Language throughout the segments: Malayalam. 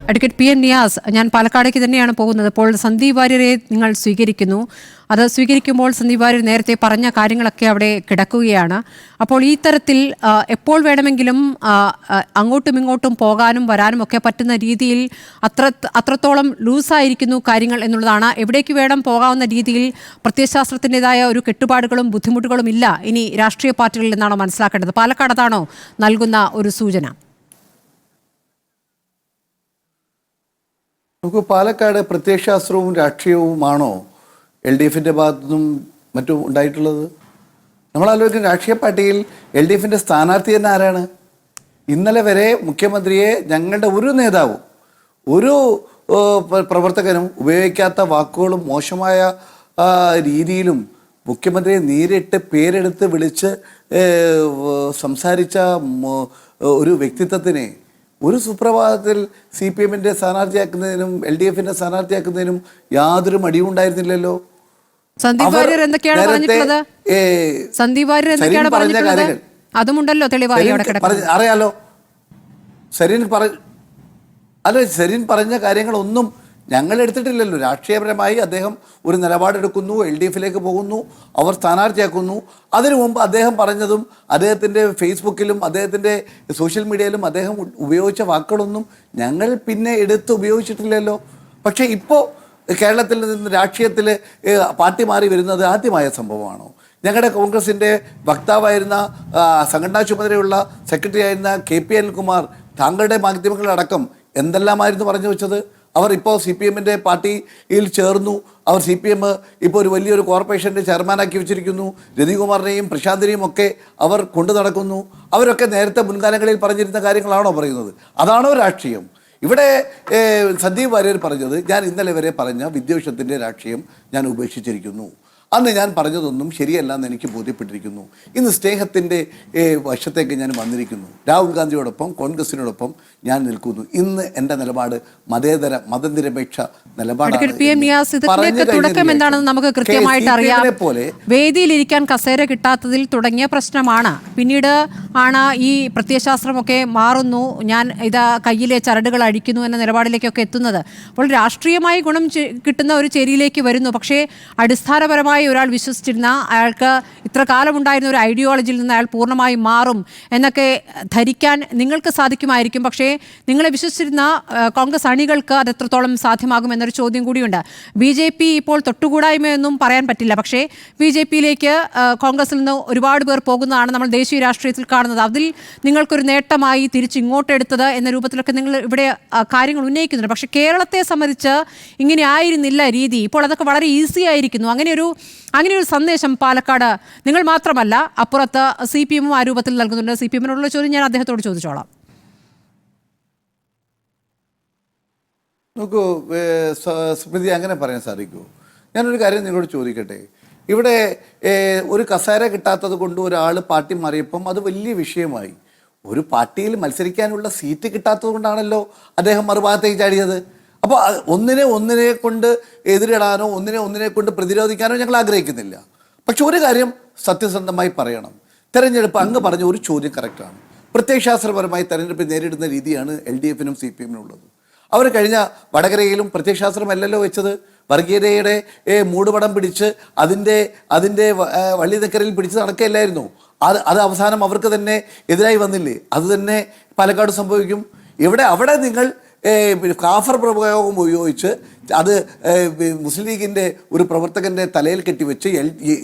അഡ്വക്കേറ്റ് പി എൻ നിയാസ്, ഞാൻ പാലക്കാടേക്ക് തന്നെയാണ് പോകുന്നത്. ഇപ്പോൾ സന്ദീപ് വാര്യരെ നിങ്ങൾ സ്വീകരിക്കുന്നു. അത് സ്വീകരിക്കുമ്പോൾ സന്ദീപ് വാര്യർ നേരത്തെ പറഞ്ഞ കാര്യങ്ങളൊക്കെ അവിടെ കിടക്കുകയാണ്. അപ്പോൾ ഈ തരത്തിൽ എപ്പോൾ വേണമെങ്കിലും അങ്ങോട്ടും ഇങ്ങോട്ടും പോകാനും വരാനും ഒക്കെ പറ്റുന്ന രീതിയിൽ അത്രത്തോളം ലൂസായിരിക്കുന്നു കാര്യങ്ങൾ എന്നുള്ളതാണ്. എവിടേക്ക് വേണം പോകാവുന്ന രീതിയിൽ പ്രത്യയശാസ്ത്രത്തിൻ്റെതായ ഒരു കെട്ടുപാടുകളും ബുദ്ധിമുട്ടുകളും ഇല്ല ഇനി രാഷ്ട്രീയ പാർട്ടികളിൽ നിന്നാണോ മനസ്സിലാക്കേണ്ടത്? പാലക്കാട് അതാണോ നൽകുന്ന ഒരു സൂചന? നമുക്ക് പാലക്കാട് പ്രത്യയശാസ്ത്രവും രാഷ്ട്രീയവുമാണോ എൽ ഡി എഫിൻ്റെ ഭാഗത്തുനിന്നും മറ്റും ഉണ്ടായിട്ടുള്ളത്? നമ്മൾ ആലോചിക്കുന്ന രാഷ്ട്രീയ പാർട്ടിയിൽ എൽ ഡി എഫിൻ്റെ സ്ഥാനാർത്ഥി തന്നെ ആരാണ്? ഇന്നലെ വരെ മുഖ്യമന്ത്രിയെ ഞങ്ങളുടെ ഒരു നേതാവും ഒരു പ്രവർത്തകനും ഉപയോഗിക്കാത്ത വാക്കുകളും മോശമായ രീതിയിലും മുഖ്യമന്ത്രിയെ നേരിട്ട് പേരെടുത്ത് വിളിച്ച് സംസാരിച്ച ഒരു വ്യക്തിത്വത്തിനെ ഒരു സുപ്രഭാതത്തിൽ സി പി എമ്മിൻ്റെ സ്ഥാനാർത്ഥിയാക്കുന്നതിനും എൽ ഡി എഫിൻ്റെ സ്ഥാനാർത്ഥിയാക്കുന്നതിനും യാതൊരു മടിയും ഉണ്ടായിരുന്നില്ലല്ലോ. സന്ദീപ് വാര്യർ എന്തൊക്കെയാണ് പറഞ്ഞിട്ടുള്ളത്? സന്ദീപ് വാര്യർ എന്തൊക്കെയാണ് പറഞ്ഞിട്ടുള്ളത്? അതുമുണ്ടല്ലോ തെളിവായി അറിയാലോ. സരീൻ പറഞ്ഞ കാര്യങ്ങളൊന്നും ഞങ്ങൾ എടുത്തിട്ടില്ലല്ലോ. രാഷ്ട്രീയപരമായി അദ്ദേഹം ഒരു നിലപാടെടുക്കുന്നു, എൽ ഡി എഫിലേക്ക് പോകുന്നു, അവർ സ്ഥാനാർത്ഥിയാക്കുന്നു. അതിനു മുമ്പ് അദ്ദേഹം പറഞ്ഞതും അദ്ദേഹത്തിൻ്റെ ഫേസ്ബുക്കിലും അദ്ദേഹത്തിൻ്റെ സോഷ്യൽ മീഡിയയിലും അദ്ദേഹം ഉപയോഗിച്ച വാക്കുകളൊന്നും ഞങ്ങൾ പിന്നെ എടുത്ത് ഉപയോഗിച്ചിട്ടില്ലല്ലോ. പക്ഷേ ഇപ്പോൾ കേരളത്തിൽ നിന്ന് രാഷ്ട്രീയത്തിൽ പാർട്ടി മാറി വരുന്നത് ആദ്യമായ സംഭവമാണോ? ഞങ്ങളുടെ കോൺഗ്രസിൻ്റെ വക്താവായിരുന്ന സംഘടനാ ചുമതലയുള്ള സെക്രട്ടറി ആയിരുന്ന KP അനിൽകുമാർ താങ്കളുടെ മാധ്യമങ്ങളടക്കം എന്തെല്ലാമായിരുന്നു പറഞ്ഞു വെച്ചത്? അവർ ഇപ്പോൾ സി പി എമ്മിൻ്റെ പാർട്ടിയിൽ ചേർന്നു. അവർ സി പി എം ഇപ്പോൾ ഒരു വലിയൊരു കോർപ്പറേഷൻ്റെ ചെയർമാനാക്കി വെച്ചിരിക്കുന്നു. രതികുമാറിനെയും പ്രശാന്തിനെയും ഒക്കെ അവർ കൊണ്ടു നടക്കുന്നു. അവരൊക്കെ നേരത്തെ മുൻകാലങ്ങളിൽ പറഞ്ഞിരുന്ന കാര്യങ്ങളാണോ പറയുന്നത്? അതാണോ രാഷ്ട്രീയം? ഇവിടെ സന്ദീപ് വാര്യർ പറഞ്ഞത് ഞാൻ ഇന്നലെ വരെ പറഞ്ഞ വിദ്വേഷത്തിൻ്റെ രാഷ്ട്രീയം ഞാൻ ഉപേക്ഷിച്ചിരിക്കുന്നു. അന്ന് ഞാൻ പറഞ്ഞതൊന്നും ശരിയല്ല എന്ന് എനിക്ക് ബോധ്യപ്പെട്ടിരിക്കുന്നു. ഇന്ന് സ്നേഹത്തിൻ്റെ വശത്തേക്ക് ഞാൻ വന്നിരിക്കുന്നു. രാഹുൽ ഗാന്ധിയോടൊപ്പം കോൺഗ്രസിനോടൊപ്പം ഞാൻ നിൽക്കുന്നു. ഇന്ന് എൻ്റെ നിലപാട് മതനിരപേക്ഷ നിലപാടാണ്. തുടക്കം എന്താണെന്ന് നമുക്ക് കൃത്യമായിട്ട് അറിയാം. വേദിയിലിരിക്കാൻ കസേര കിട്ടാത്തതിൽ തുടങ്ങിയ പ്രശ്നമാണ്. പിന്നീട് ആണ് ഈ പ്രത്യയശാസ്ത്രമൊക്കെ മാറുന്നു, ഞാൻ ഇതാ കയ്യിലെ ചരടുകൾ അഴിക്കുന്നു എന്ന നിലപാടിലേക്കൊക്കെ എത്തുന്നത്. അപ്പോൾ രാഷ്ട്രീയമായി ഗുണം കിട്ടുന്ന ഒരു ചേരിയിലേക്ക് വരുന്നു. പക്ഷേ അടിസ്ഥാനപരമായി ഒരാൾ വിശ്വസിച്ചിരുന്ന, അയാൾക്ക് ഇത്ര കാലമുണ്ടായിരുന്ന ഒരു ഐഡിയോളജിയിൽ നിന്ന് അയാൾ പൂർണ്ണമായി മാറും എന്നൊക്കെ ധരിക്കാൻ നിങ്ങൾക്ക് സാധിക്കുമായിരിക്കും. പക്ഷേ നിങ്ങളെ വിശ്വസിച്ചിരുന്ന കോൺഗ്രസ് അണികൾക്ക് അത് എത്രത്തോളം സാധ്യമാകും എന്നൊരു ചോദ്യം കൂടിയുണ്ട്. BJP ഇപ്പോൾ തൊട്ടുകൂടായ്മയൊന്നും പറയാൻ പറ്റില്ല. പക്ഷേ BJPയിലേക്ക് കോൺഗ്രസിൽ നിന്ന് ഒരുപാട് പേർ പോകുന്നതാണ് നമ്മൾ ദേശീയ രാഷ്ട്രീയത്തിൽ കാണുന്നത്. അതിൽ നിങ്ങൾക്കൊരു നേട്ടമായി തിരിച്ചിങ്ങോട്ടെടുത്തത് എന്ന രൂപത്തിലൊക്കെ നിങ്ങൾ ഇവിടെ കാര്യങ്ങൾ ഉന്നയിക്കുന്നുണ്ട്. പക്ഷേ കേരളത്തെ സംബന്ധിച്ച് ഇങ്ങനെ ആയിരുന്നില്ല രീതി. ഇപ്പോൾ അതൊക്കെ വളരെ ഈസി ആയിരിക്കുന്നു. അങ്ങനെയൊരു സന്ദേശം പാലക്കാട് നിങ്ങൾ മാത്രമല്ല അപ്പുറത്ത് CPM ആ രൂപത്തിൽ നൽകുന്നുണ്ട്. CPMനുള്ള ചോദ്യം ഞാൻ അദ്ദേഹത്തോട് ചോദിച്ചോളാം. നോക്കൂ സ്മൃതി, അങ്ങനെ പറയാൻ സാധിക്കുമോ? ഞാനൊരു കാര്യം നിങ്ങളോട് ചോദിക്കട്ടെ. ഇവിടെ ഒരു കസേര കിട്ടാത്തത് കൊണ്ട് ഒരാൾ പാർട്ടി മാറിയപ്പം അത് വലിയ വിഷയമായി. ഒരു പാർട്ടിയിൽ മത്സരിക്കാനുള്ള സീറ്റ് കിട്ടാത്തത് കൊണ്ടാണല്ലോ അദ്ദേഹം മറുഭാഗത്തേക്ക് ചാടിയത്. അപ്പോൾ ഒന്നിനെ കൊണ്ട് എതിരിടാനോ ഒന്നിനെ കൊണ്ട് പ്രതിരോധിക്കാനോ ഞങ്ങൾ ആഗ്രഹിക്കുന്നില്ല. പക്ഷെ ഒരു കാര്യം സത്യസന്ധമായി പറയണം. തെരഞ്ഞെടുപ്പ് അങ്ങ് പറഞ്ഞ ഒരു ചോദ്യം കറക്റ്റാണ്. പ്രത്യയശാസ്ത്രപരമായി തെരഞ്ഞെടുപ്പ് നേരിടുന്ന രീതിയാണ് LDFനും CPM ഉള്ളത്. അവർ കഴിഞ്ഞ വടകരയിലും പ്രത്യയശാസ്ത്രമല്ലല്ലോ വെച്ചത്. വർഗീയതയുടെ മൂടുപടം പിടിച്ച് അതിൻ്റെ വള്ളിനക്കരയിൽ പിടിച്ച് നടക്കുകയല്ലായിരുന്നു. അത് അവസാനം അവർക്ക് തന്നെ എതിരായി വന്നില്ലേ? അത് തന്നെ പാലക്കാട് സംഭവിക്കും. അവിടെ നിങ്ങൾ കാഫർ പ്രയോഗം ഉപയോഗിച്ച് അത് മുസ്ലിം ലീഗിൻ്റെ ഒരു പ്രവർത്തകൻ്റെ തലയിൽ കെട്ടിവെച്ച്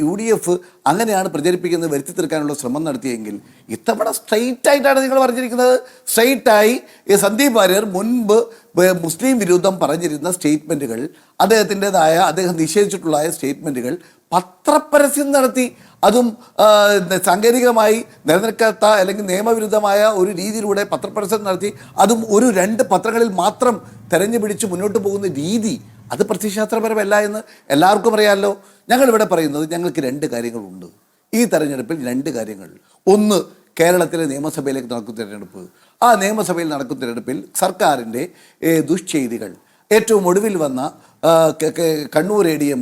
UDF അങ്ങനെയാണ് പ്രചരിപ്പിക്കുന്നത് വരുത്തി തീർക്കാനുള്ള ശ്രമം നടത്തിയെങ്കിൽ ഇത്തവണ സ്ട്രെയിറ്റ് ആയിട്ടാണ് നിങ്ങൾ പറഞ്ഞിരിക്കുന്നത്. സ്ട്രെയിറ്റായി സന്ദീപ് വാര്യർ മുൻപ് മുസ്ലിം വിരുദ്ധം പറഞ്ഞിരുന്ന സ്റ്റേറ്റ്മെൻറ്റുകൾ, അദ്ദേഹം നിഷേധിച്ചിട്ടുള്ള സ്റ്റേറ്റ്മെൻറ്റുകൾ പത്രപരസ്യം നടത്തി. അതും സാങ്കേതികമായി നിലനിൽക്കാത്ത അല്ലെങ്കിൽ നിയമവിരുദ്ധമായ ഒരു രീതിയിലൂടെ പത്രപരസ്യം നടത്തി. അതും 2 പത്രങ്ങളിൽ മാത്രം തെരഞ്ഞു പിടിച്ച് മുന്നോട്ട് പോകുന്ന രീതി, അത് പ്രത്യയശാസ്ത്രപരമല്ല എന്ന് എല്ലാവർക്കും അറിയാമല്ലോ. ഞങ്ങളിവിടെ പറയുന്നത് ഞങ്ങൾക്ക് 2 കാര്യങ്ങളുണ്ട് ഈ തെരഞ്ഞെടുപ്പിൽ. 2 കാര്യങ്ങൾ. ഒന്ന്, കേരളത്തിലെ നിയമസഭയിലേക്ക് നടക്കുന്ന തിരഞ്ഞെടുപ്പ്. ആ നിയമസഭയിൽ നടക്കുന്ന തിരഞ്ഞെടുപ്പിൽ സർക്കാരിൻ്റെ ദുഷ്ചെയ്തികൾ, ഏറ്റവും ഒടുവിൽ വന്ന കണ്ണൂർ ADM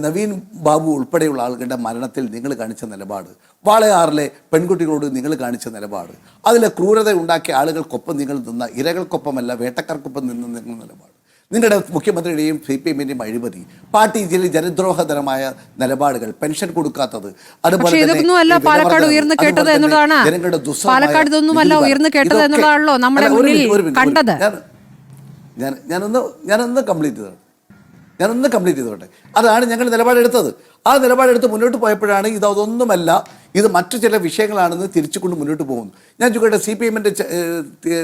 നവീൻ ബാബു ഉൾപ്പെടെയുള്ള ആളുകളുടെ മരണത്തിൽ നിങ്ങൾ കാണിച്ച നിലപാട്, വാളയാറിലെ പെൺകുട്ടികളോട് നിങ്ങൾ കാണിച്ച നിലപാട്, അതിലെ ക്രൂരത ഉണ്ടാക്കിയ ആളുകൾക്കൊപ്പം നിങ്ങൾ നിന്ന, ഇരകൾക്കൊപ്പമല്ല വേട്ടക്കാർക്കൊപ്പം നിന്ന നിലപാട്, നിങ്ങളുടെ മുഖ്യമന്ത്രിയുടെയും CPM-ന്റെയും അഴിമതി, പാർട്ടിയിൽ ജനദ്രോഹതരമായ നിലപാടുകൾ, പെൻഷൻ കൊടുക്കാത്തത്, അതുപോലെ പാലക്കാട് ഉയർന്നു കേട്ടത് എന്നുള്ളതാണ്. പാലക്കാട് ഇതൊന്നുമല്ല ഉയർന്നു കേട്ടത് എന്നുള്ളതാണല്ലോ നമ്മുടെ മുന്നിൽ കണ്ടത്. ഞാനൊന്ന് കംപ്ലീറ്റ് ചെയ്തോട്ടെ. അതാണ് ഞങ്ങൾ നിലപാടെടുത്തത്. ആ നിലപാടെടുത്ത് മുന്നോട്ട് പോയപ്പോഴാണ് അതൊന്നുമല്ല, ഇത് മറ്റു ചില വിഷയങ്ങളാണെന്ന് തിരിച്ചുകൊണ്ട് മുന്നോട്ട് പോകുന്നു. ഞാൻ ചോദിക്കട്ടെ, CPM-ന്റെ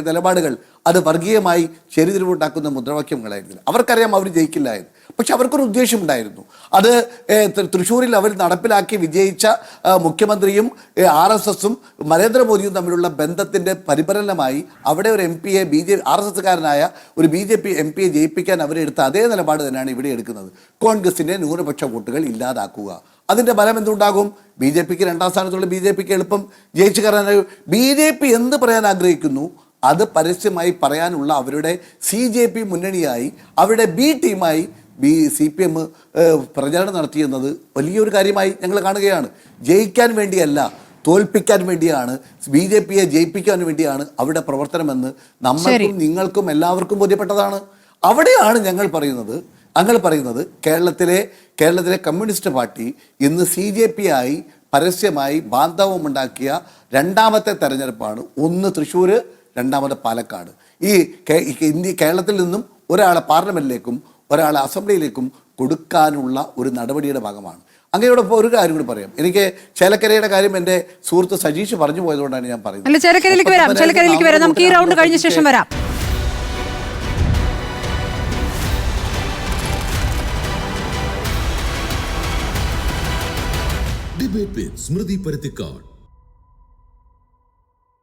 നിലപാടുകൾ അത് വർഗീയമായി ചെരിതിരിവുണ്ടാക്കുന്ന മുദ്രാവാക്യങ്ങളായിരുന്നില്ല. അവർക്കറിയാം അവർ ജയിക്കില്ല എന്ന്. പക്ഷെ അവർക്കൊരു ഉദ്ദേശമുണ്ടായിരുന്നു. അത് തൃശ്ശൂരിൽ അവർ നടപ്പിലാക്കി വിജയിച്ച മുഖ്യമന്ത്രിയും RSSും നരേന്ദ്രമോദിയും തമ്മിലുള്ള ബന്ധത്തിൻ്റെ പരിപാലനമായി അവിടെ ഒരു MP-യെ RSSകാരനായ ഒരു BJP MP-യെ ജയിപ്പിക്കാൻ അവരെടുത്ത അതേ നിലപാട് തന്നെയാണ് ഇവിടെ എടുക്കുന്നത്. കോൺഗ്രസിൻ്റെ ന്യൂനപക്ഷ വോട്ടുകൾ ഇല്ലാതാക്കുക. അതിൻ്റെ ഫലം എന്തുണ്ടാകും? BJPക്ക് 2ാം സ്ഥാനത്തുള്ള BJPക്ക് എളുപ്പം ജയിച്ചു കയറാനായി. BJP എന്ത് പറയാൻ ആഗ്രഹിക്കുന്നു അത് പരസ്യമായി പറയാനുള്ള അവരുടെ CJP മുന്നണിയായി, അവരുടെ B ടീമായി CPM പ്രചാരണം നടത്തിയെന്നത് വലിയൊരു കാര്യമായി ഞങ്ങൾ കാണുകയാണ്. ജയിക്കാൻ വേണ്ടിയല്ല, തോൽപ്പിക്കാൻ വേണ്ടിയാണ്, BJPയെ ജയിപ്പിക്കാൻ വേണ്ടിയാണ് അവരുടെ പ്രവർത്തനമെന്ന് നമ്മൾക്കും നിങ്ങൾക്കും എല്ലാവർക്കും ബോധ്യപ്പെട്ടതാണ്. അവിടെയാണ് ഞങ്ങൾ പറയുന്നത് കേരളത്തിലെ കമ്മ്യൂണിസ്റ്റ് പാർട്ടി ഇന്ന് CJP-യായി പരസ്യമായി ബാന്ധവമുണ്ടാക്കിയ 2ാമത്തെ തെരഞ്ഞെടുപ്പാണ്. ഒന്ന് തൃശ്ശൂർ, 2ാമത് പാലക്കാട്. കേരളത്തിൽ നിന്നും ഒരാളെ പാർലമെൻറ്റിലേക്കും ഒരാളെ അസംബ്ലിയിലേക്കും കൊടുക്കാനുള്ള ഒരു നടപടിയുടെ ഭാഗമാണ്. അങ്ങനെയോടൊപ്പം ഒരു കാര്യം കൂടി പറയാം. എനിക്ക് ചേലക്കരയുടെ കാര്യം എൻ്റെ സുഹൃത്ത് സജീഷ് പറഞ്ഞു പോയതുകൊണ്ടാണ് ഞാൻ പറയുന്നത്. ചേലക്കരയിലേക്ക് വരാം. നമുക്ക് ഈ റൗണ്ട് കഴിഞ്ഞ ശേഷം വരാം. ഡിബേറ്റ് വിത്ത് സ്മൃതി പരുത്തിക്കാട്.